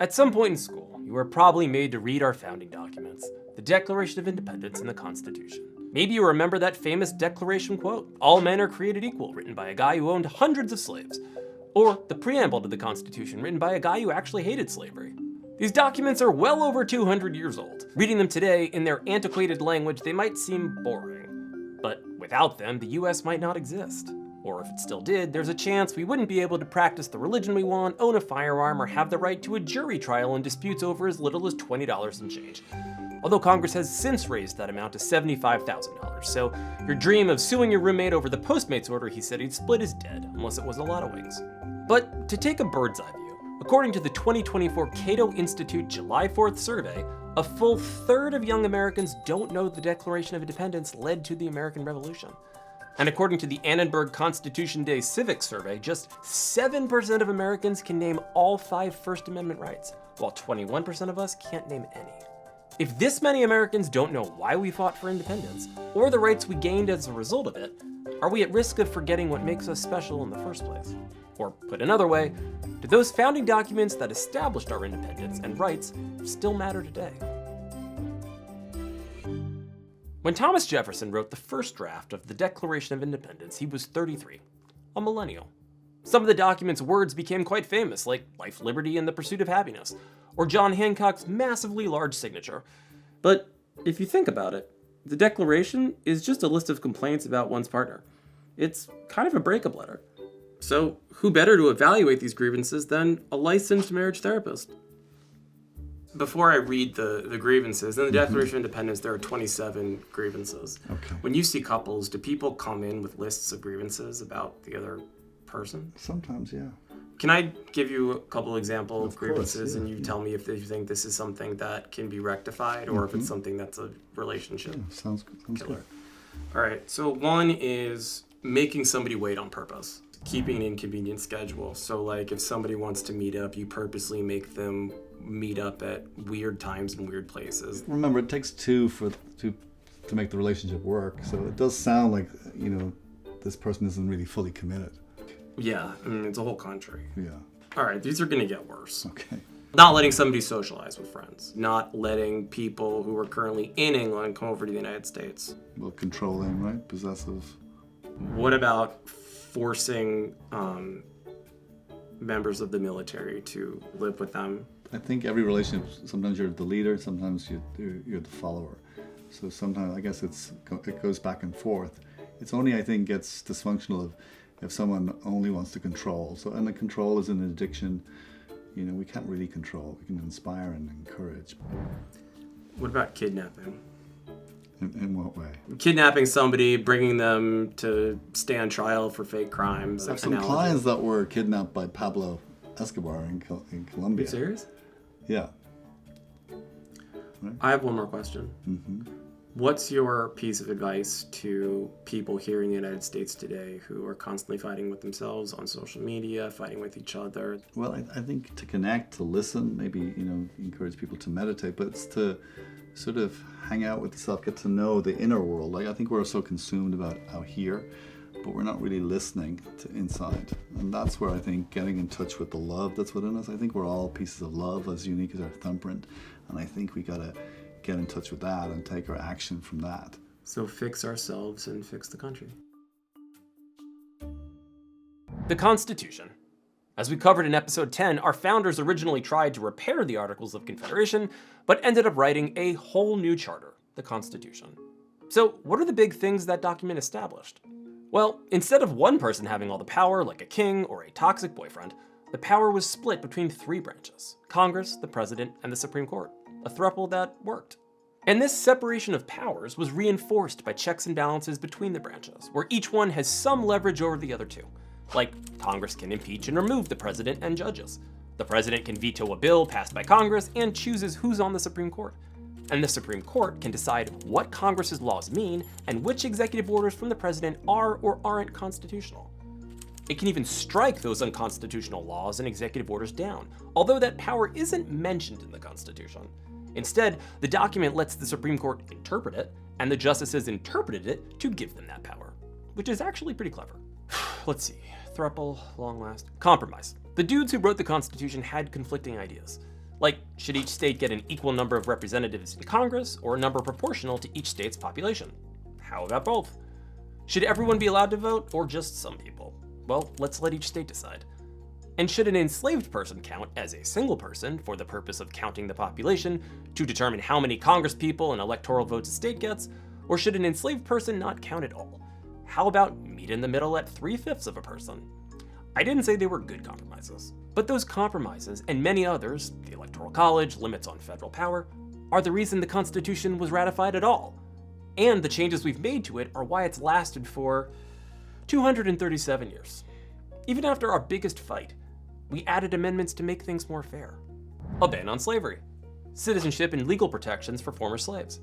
At some point in school, you were probably made to read our founding documents, the Declaration of Independence and the Constitution. Maybe you remember that famous Declaration quote, "All men are created equal," written by a guy who owned hundreds of slaves. Or the preamble to the Constitution, written by a guy who actually hated slavery. These documents are well over 200 years old. Reading them today in their antiquated language, they might seem boring. But without them, the US might not exist. Or if it still did, there's a chance we wouldn't be able to practice the religion we want, own a firearm, or have the right to a jury trial in disputes over as little as $20 and change. Although Congress has since raised that amount to $75,000, so your dream of suing your roommate over the Postmates order he said he'd split is dead, unless it was a lot of wings. But to take a bird's eye view, according to the 2024 Cato Institute July 4th survey, a full third of young Americans don't know the Declaration of Independence led to the American Revolution. And according to the Annenberg Constitution Day Civics Survey, just 7% of Americans can name all 5 First Amendment rights, while 21% of us can't name any. If this many Americans don't know why we fought for independence, or the rights we gained as a result of it, are we at risk of forgetting what makes us special in the first place? Or put another way, do those founding documents that established our independence and rights still matter today? When Thomas Jefferson wrote the first draft of the Declaration of Independence, he was 33, a millennial. Some of the document's words became quite famous, like life, liberty, and the pursuit of happiness, or John Hancock's massively large signature. But if you think about it, the Declaration is just a list of complaints about one's partner. It's kind of a breakup letter. So who better to evaluate these grievances than a licensed marriage therapist? Before I read the grievances, in the Declaration of Independence, there are 27 grievances. Okay. When you see couples, do people come in with lists of grievances about the other person? Sometimes, yeah. Can I give you a couple example Of course, grievances, yeah, and you tell me if you think this is something that can be rectified or if it's something that's a relationship Sounds killer? good. All right, so one is making somebody wait on purpose, keeping an inconvenient schedule. So like if somebody wants to meet up, you purposely make them meet up at weird times and weird places. Remember, it takes two to make the relationship work. So it does sound like, this person isn't really fully committed. Yeah, I mean, it's a whole country. Yeah. All right, these are gonna get worse. Okay. Not letting somebody socialize with friends. Not letting people who are currently in England come over to the United States. Well, controlling, right? Possessive. What about forcing members of the military to live with them? I think every relationship, sometimes you're the leader, sometimes you're the follower. So sometimes, I guess it goes back and forth. It's only, I think, gets dysfunctional if someone only wants to control. So, and the control is an addiction. We can't really control. We can inspire and encourage. What about kidnapping? In what way? Kidnapping somebody, bringing them to stand trial for fake crimes. I have some clients that were kidnapped by Pablo Escobar in Are Colombia. you serious? Yeah. I have one more question. What's your piece of advice to people here in the United States today who are constantly fighting with themselves on social media, fighting with each other? Well, I think to connect, to listen, maybe, encourage people to meditate, but it's to sort of hang out with yourself, get to know the inner world. Like, I think we're so consumed about out here, but we're not really listening to inside. And that's where I think getting in touch with the love that's within us. I think we're all pieces of love, as unique as our thumbprint. And I think we gotta get in touch with that and take our action from that. So fix ourselves and fix the country. The Constitution. As we covered in episode 10, our founders originally tried to repair the Articles of Confederation, but ended up writing a whole new charter, the Constitution. So what are the big things that document established? Well, instead of one person having all the power, like a king or a toxic boyfriend, the power was split between 3 branches: Congress, the President, and the Supreme Court, a throuple that worked. And this separation of powers was reinforced by checks and balances between the branches, where each one has some leverage over the other two. Like, Congress can impeach and remove the president and judges. The president can veto a bill passed by Congress and chooses who's on the Supreme Court. And the Supreme Court can decide what Congress's laws mean and which executive orders from the president are or aren't constitutional. It can even strike those unconstitutional laws and executive orders down, although that power isn't mentioned in the Constitution. Instead, the document lets the Supreme Court interpret it, and the justices interpreted it to give them that power, which is actually pretty clever. Let's see, throuple, long last, compromise. The dudes who wrote the Constitution had conflicting ideas. Like, should each state get an equal number of representatives in Congress or a number proportional to each state's population? How about both? Should everyone be allowed to vote or just some people? Well, let's let each state decide. And should an enslaved person count as a single person for the purpose of counting the population to determine how many congresspeople and electoral votes a state gets? Or should an enslaved person not count at all? How about meet in the middle at 3/5 of a person? I didn't say they were good compromises, but those compromises and many others, the Electoral College, limits on federal power, are the reason the Constitution was ratified at all. And the changes we've made to it are why it's lasted for 237 years. Even after our biggest fight, we added amendments to make things more fair. A ban on slavery, citizenship and legal protections for former slaves,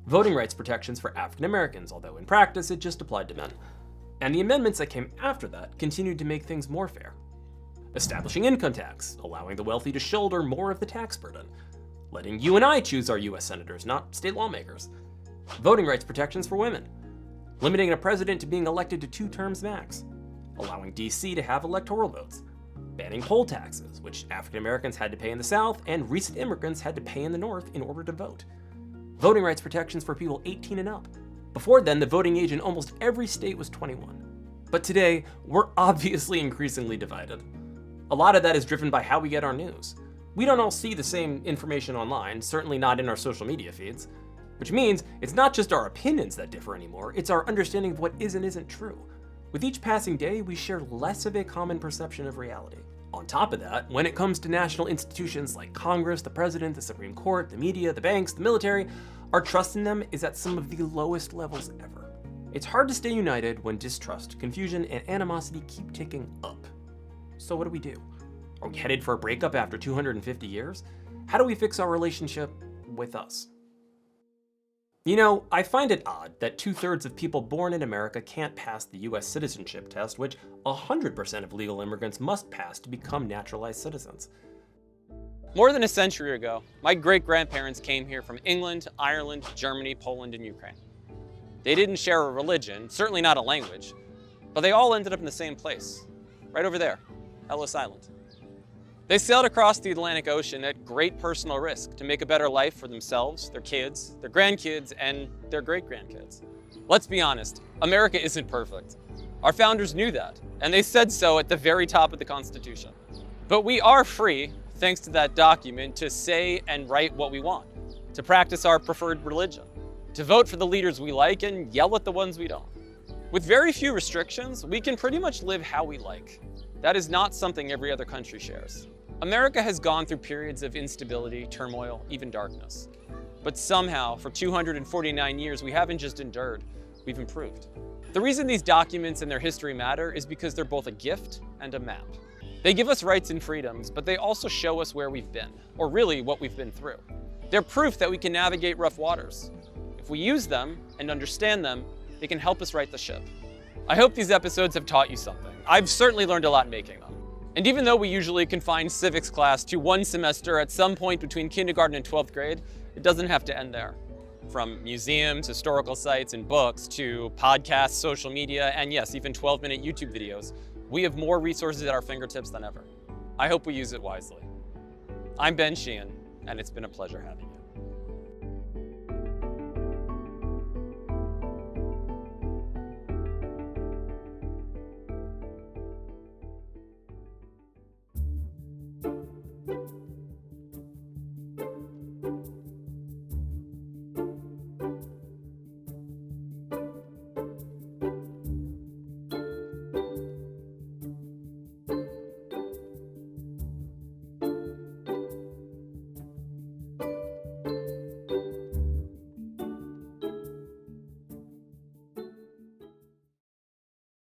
voting rights protections for African Americans, although in practice it just applied to men. And the amendments that came after that continued to make things more fair. Establishing income tax, allowing the wealthy to shoulder more of the tax burden. Letting you and I choose our US senators, not state lawmakers. Voting rights protections for women. Limiting a president to being elected to 2 terms max. Allowing DC to have electoral votes. Banning poll taxes, which African Americans had to pay in the South and recent immigrants had to pay in the North in order to vote. Voting rights protections for people 18 and up. Before then, the voting age in almost every state was 21. But today, we're obviously increasingly divided. A lot of that is driven by how we get our news. We don't all see the same information online, certainly not in our social media feeds. Which means it's not just our opinions that differ anymore, it's our understanding of what is and isn't true. With each passing day, we share less of a common perception of reality. On top of that, when it comes to national institutions like Congress, the President, the Supreme Court, the media, the banks, the military, our trust in them is at some of the lowest levels ever. It's hard to stay united when distrust, confusion, and animosity keep ticking up. So what do? Are we headed for a breakup after 250 years? How do we fix our relationship with us? You know, I find it odd that 2/3 of people born in America can't pass the US citizenship test, which 100% of legal immigrants must pass to become naturalized citizens. More than a century ago, my great-grandparents came here from England, Ireland, Germany, Poland, and Ukraine. They didn't share a religion, certainly not a language, but they all ended up in the same place, right over there, Ellis Island. They sailed across the Atlantic Ocean at great personal risk to make a better life for themselves, their kids, their grandkids, and their great-grandkids. Let's be honest, America isn't perfect. Our founders knew that, and they said so at the very top of the Constitution. But we are free, thanks to that document, to say and write what we want, to practice our preferred religion, to vote for the leaders we like and yell at the ones we don't. With very few restrictions, we can pretty much live how we like. That is not something every other country shares. America has gone through periods of instability, turmoil, even darkness. But somehow, for 249 years, we haven't just endured, we've improved. The reason these documents and their history matter is because they're both a gift and a map. They give us rights and freedoms, but they also show us where we've been, or really what we've been through. They're proof that we can navigate rough waters. If we use them and understand them, they can help us right the ship. I hope these episodes have taught you something. I've certainly learned a lot making them. And even though we usually confine civics class to 1 semester at some point between kindergarten and 12th grade, it doesn't have to end there. From museums, historical sites, and books to podcasts, social media, and yes, even 12-minute YouTube videos, we have more resources at our fingertips than ever. I hope we use it wisely. I'm Ben Sheehan, and it's been a pleasure having you.